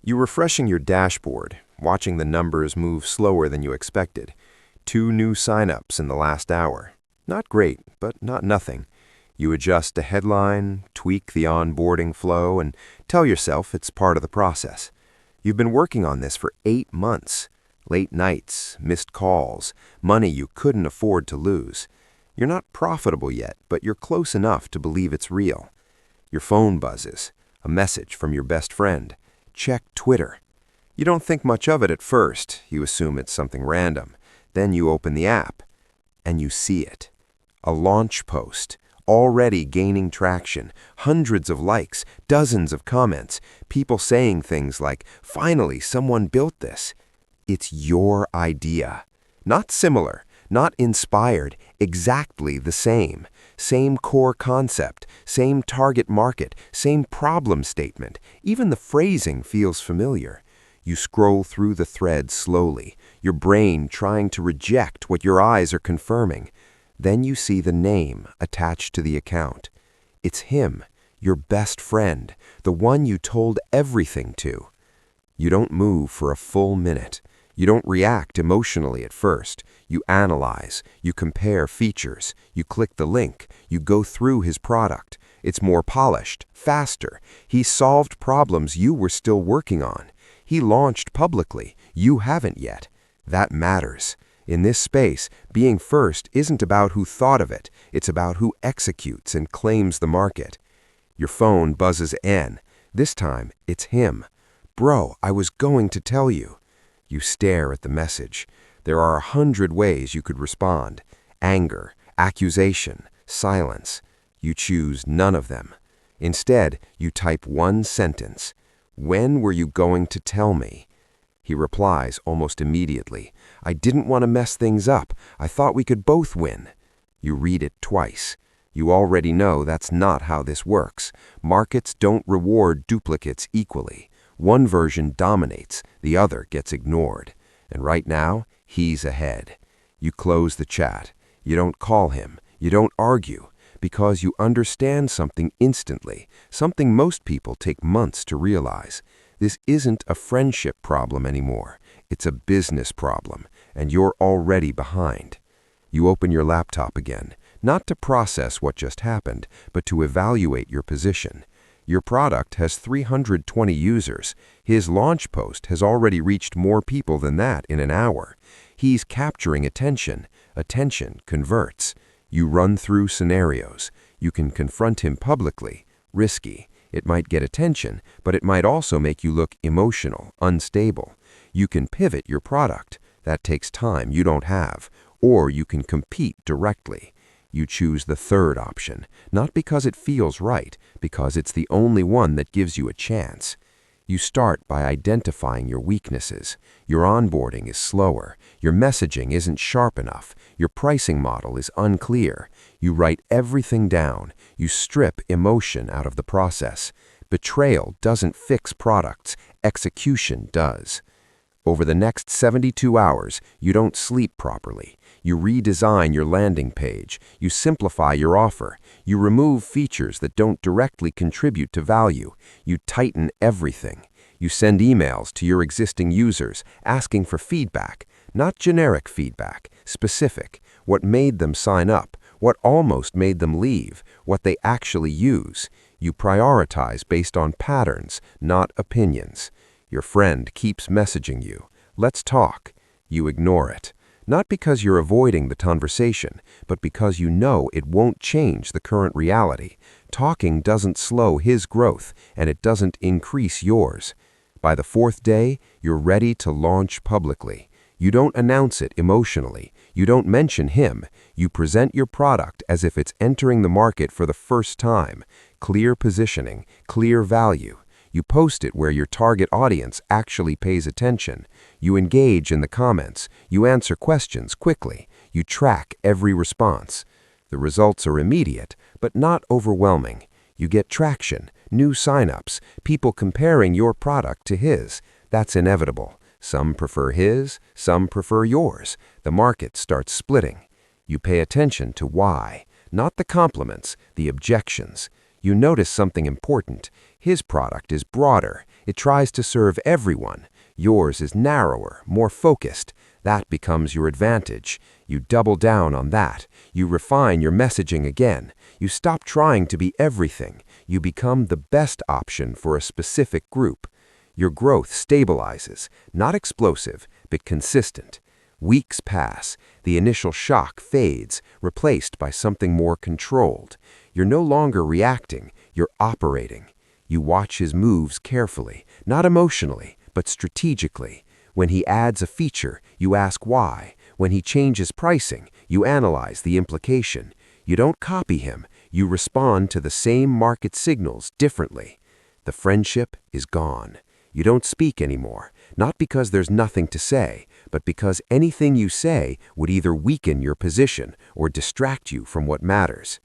You're refreshing your dashboard, watching the numbers move slower than you expected. 2 new signups in the last hour. Not great, but not nothing. You adjust the headline, tweak the onboarding flow, and tell yourself it's part of the process. You've been working on this for 8 months. Late nights, missed calls, money you couldn't afford to lose. You're not profitable yet, but you're close enough to believe it's real. Your phone buzzes. A message from your best friend. Check Twitter. You don't think much of it at first. You assume it's something random. Then you open the app, and you see it. A launch post, already gaining traction, hundreds of likes, dozens of comments, people saying things like, "Finally, someone built this." It's your idea. Not similar, not inspired, exactly the same. Same core concept, same target market, same problem statement. Even the phrasing feels familiar. You scroll through the thread slowly, your brain trying to reject what your eyes are confirming. Then you see the name attached to the account. It's him, your best friend, the one you told everything to. You don't move for a full minute. You don't react emotionally at first. You analyze, you compare features, you click the link, you go through his product. It's more polished, faster. He solved problems you were still working on. He launched publicly. You haven't yet. That matters. In this space, being first isn't about who thought of it. It's about who executes and claims the market. Your phone buzzes N. This time, it's him. "Bro, I was going to tell you." You stare at the message. There are 100 ways you could respond. Anger, accusation, silence. You choose none of them. Instead, you type one sentence. "When were you going to tell me?" He replies almost immediately. "I didn't want to mess things up. I thought we could both win." You read it twice. You already know that's not how this works. Markets don't reward duplicates equally. One version dominates, the other gets ignored. And right now, he's ahead. You close the chat. You don't call him. You don't argue. Because you understand something instantly, something most people take months to realize. This isn't a friendship problem anymore. It's a business problem, and you're already behind. You open your laptop again, not to process what just happened, but to evaluate your position. Your product has 320 users. His launch post has already reached more people than that in an hour. He's capturing attention. Attention converts. You run through scenarios. You can confront him publicly. Risky. It might get attention, but it might also make you look emotional, unstable. You can pivot your product. That takes time you don't have. Or you can compete directly. You choose the third option, not because it feels right, because it's the only one that gives you a chance. You start by identifying your weaknesses. Your onboarding is slower. Your messaging isn't sharp enough. Your pricing model is unclear. You write everything down. You strip emotion out of the process. Betrayal doesn't fix products. Execution does. Over the next 72 hours, you don't sleep properly. You redesign your landing page. You simplify your offer. You remove features that don't directly contribute to value. You tighten everything. You send emails to your existing users asking for feedback, not generic feedback, specific, what made them sign up, what almost made them leave, what they actually use. You prioritize based on patterns, not opinions. Your friend keeps messaging you. "Let's talk." You ignore it. Not because you're avoiding the conversation, but because you know it won't change the current reality. Talking doesn't slow his growth, and it doesn't increase yours. By the 4th day, you're ready to launch publicly. You don't announce it emotionally. You don't mention him. You present your product as if it's entering the market for the first time. Clear positioning, clear value. You post it where your target audience actually pays attention. You engage in the comments. You answer questions quickly. You track every response. The results are immediate, but not overwhelming. You get traction, new signups, people comparing your product to his. That's inevitable. Some prefer his, some prefer yours. The market starts splitting. You pay attention to why, not the compliments, the objections. You notice something important. His product is broader. It tries to serve everyone. Yours is narrower, more focused. That becomes your advantage. You double down on that. You refine your messaging again. You stop trying to be everything. You become the best option for a specific group. Your growth stabilizes, not explosive, but consistent. Weeks pass. The initial shock fades, replaced by something more controlled. You're no longer reacting, you're operating. You watch his moves carefully, not emotionally, but strategically. When he adds a feature, you ask why. When he changes pricing, you analyze the implication. You don't copy him, you respond to the same market signals differently. The friendship is gone. You don't speak anymore, not because there's nothing to say, but because anything you say would either weaken your position or distract you from what matters.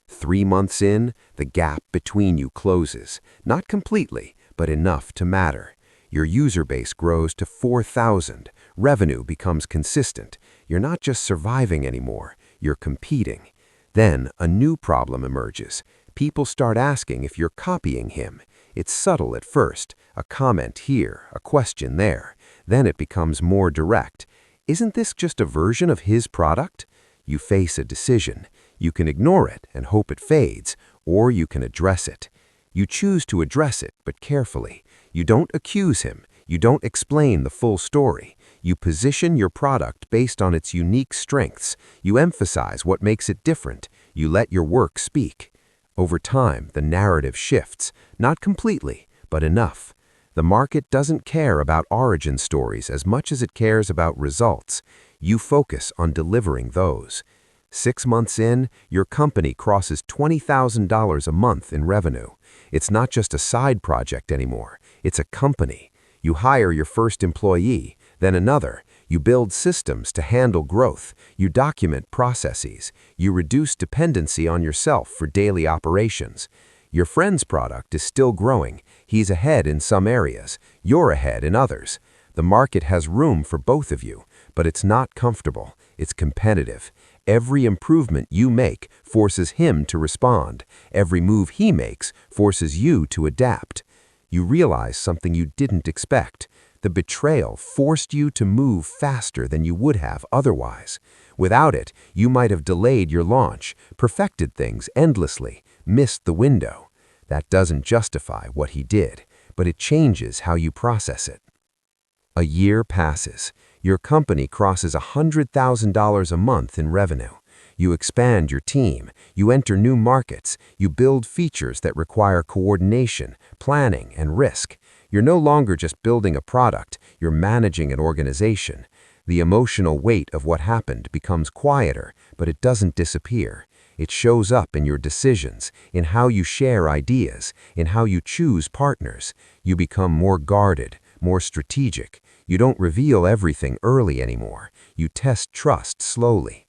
3 months in, the gap between you closes, not completely, but enough to matter. Your user base grows to 4,000. Revenue becomes consistent. You're not just surviving anymore, you're competing. Then a new problem emerges. People start asking if you're copying him. It's subtle at first, a comment here, a question there. Then it becomes more direct. Isn't this just a version of his product? You face a decision. You can ignore it and hope it fades, or you can address it. You choose to address it, but carefully. You don't accuse him. You don't explain the full story. You position your product based on its unique strengths. You emphasize what makes it different. You let your work speak. Over time, the narrative shifts, not completely, but enough. The market doesn't care about origin stories as much as it cares about results. You focus on delivering those. 6 months in, your company crosses $20,000 a month in revenue. It's not just a side project anymore. It's a company. You hire your first employee, then another. You build systems to handle growth. You document processes. You reduce dependency on yourself for daily operations. Your friend's product is still growing. He's ahead in some areas. You're ahead in others. The market has room for both of you, but it's not comfortable. It's competitive. Every improvement you make forces him to respond. Every move he makes forces you to adapt. You realize something you didn't expect. The betrayal forced you to move faster than you would have otherwise. Without it, you might have delayed your launch, perfected things endlessly, missed the window. That doesn't justify what he did, but it changes how you process it. A year passes. Your company crosses $100,000 a month in revenue. You expand your team. You enter new markets. You build features that require coordination, planning, and risk. You're no longer just building a product, you're managing an organization. The emotional weight of what happened becomes quieter, but it doesn't disappear. It shows up in your decisions, in how you share ideas, in how you choose partners. You become more guarded, more strategic. You don't reveal everything early anymore. You test trust slowly.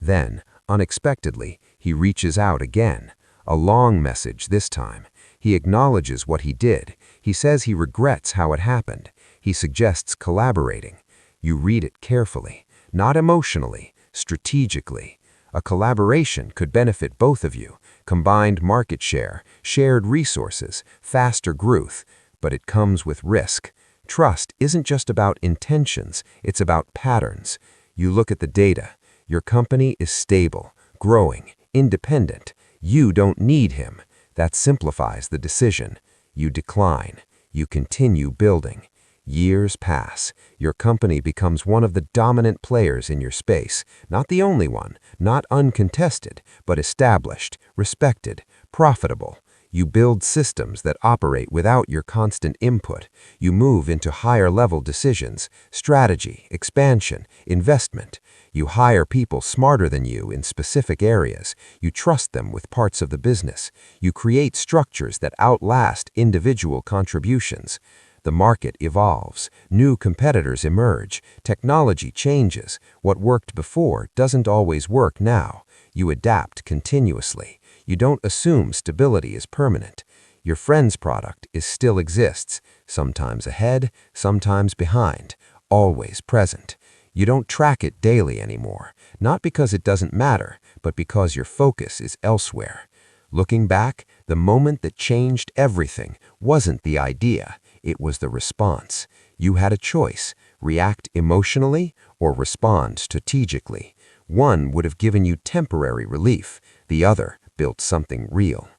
Then, unexpectedly, he reaches out again. A long message this time. He acknowledges what he did. He says he regrets how it happened. He suggests collaborating. You read it carefully, not emotionally, strategically. A collaboration could benefit both of you. Combined market share, shared resources, faster growth. But it comes with risk. Trust isn't just about intentions, it's about patterns. You look at the data. Your company is stable, growing, independent. You don't need him. That simplifies the decision. You decline. You continue building. Years pass. Your company becomes one of the dominant players in your space. Not the only one, not uncontested, but established, respected, profitable. You build systems that operate without your constant input. You move into higher-level decisions, strategy, expansion, investment. You hire people smarter than you in specific areas. You trust them with parts of the business. You create structures that outlast individual contributions. The market evolves. New competitors emerge. Technology changes. What worked before doesn't always work now. You adapt continuously. You don't assume stability is permanent. Your friend's product still exists, sometimes ahead, sometimes behind, always present. You don't track it daily anymore, not because it doesn't matter, but because your focus is elsewhere. Looking back, the moment that changed everything wasn't the idea, It was the response. You had a choice: react emotionally or respond strategically. One would have given you temporary relief, the other built something real.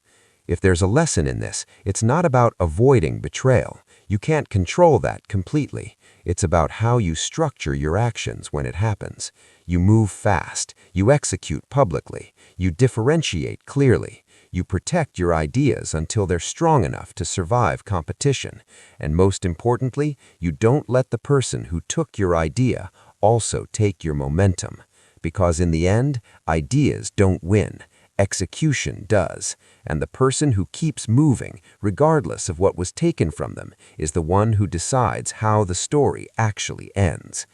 If there's a lesson in this, it's not about avoiding betrayal. You can't control that completely. It's about how you structure your actions when it happens. You move fast, you execute publicly, you differentiate clearly, you protect your ideas until they're strong enough to survive competition. And most importantly, you don't let the person who took your idea also take your momentum. Because in the end, ideas don't win. Execution does, and the person who keeps moving, regardless of what was taken from them, is the one who decides how the story actually ends.